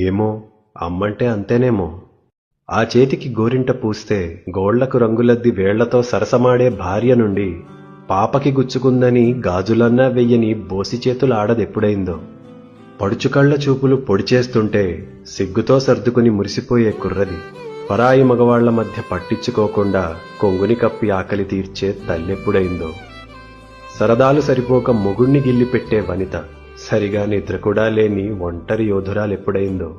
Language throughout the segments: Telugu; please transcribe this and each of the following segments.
ఏమో, అమ్మంటే అంతేనేమో. ఆ చేతికి గోరింట పూస్తే గోళ్లకు రంగులద్ది వేళ్లతో సరసమాడే భార్య నుండి పాపకి గుచ్చుకుందని గాజులన్నా వెయ్యని బోసి చేతులు ఆడదెప్పుడైందో. పడుచుకళ్ల చూపులు పొడిచేస్తుంటే సిగ్గుతో సర్దుకుని మురిసిపోయే కుర్రది. పరాయి మగవాళ్ల మధ్య పట్టించుకోకుండా కొంగుని కప్పి ఆకలి తీర్చే తల్లెప్పుడైందో. సరదాలు సరిపోక మొగుణ్ణి గిల్లిపెట్టే వనిత, సరిగా నిద్ర కూడా లేని ఒంటరి యోధురాలెప్పుడైందో.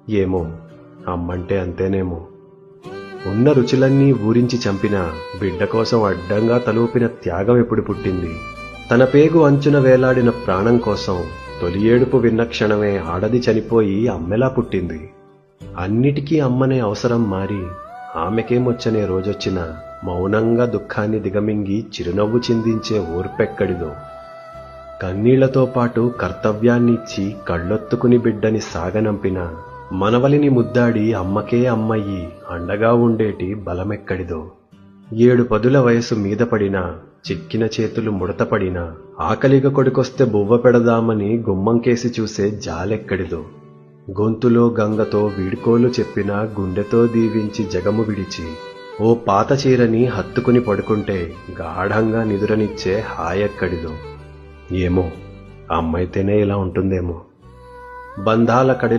ఏమో, అమ్మంటే అంతేనేమో. ఉన్న రుచులన్నీ ఊరించి చంపిన బిడ్డ కోసం అడ్డంగా తలూపిన త్యాగం ఎప్పుడు పుట్టింది? తన పేగు అంచున వేలాడిన ప్రాణం కోసం తొలి ఏడుపు విన్న క్షణమే ఆడది చనిపోయి అమ్మెలా పుట్టింది. అన్నిటికీ అమ్మనే అవసరం మారి ఆమెకేమొచ్చనే రోజొచ్చినా మౌనంగా దుఃఖాన్ని దిగమింగి చిరునవ్వు చిందించే ఓర్పెక్కడిదో. కన్నీళ్లతో పాటు కర్తవ్యాన్నిచ్చి కళ్ళొత్తుకుని బిడ్డని సాగనంపిన మనవలిని ముద్దాడి అమ్మకే అమ్మయ్యి అండగా ఉండేటి బలమెక్కడిదో. 7 పదుల వయసు మీద పడినా, చిక్కిన చేతులు ముడతపడినా, ఆకలిగా కొడుకొస్తే బువ్వ పెడదామని గుమ్మంకేసి చూసే జాలెక్కడిదో. గొంతులో గంగతో వీడ్కోలు చెప్పినా గుండెతో దీవించి జగము విడిచి ఓ పాత చీరని హత్తుకుని పడుకుంటే గాఢంగా నిదురనిచ్చే హాయెక్కడిదో. ఏమో, అమ్మైతేనే ఇలా ఉంటుందేమో. బంధాల కడి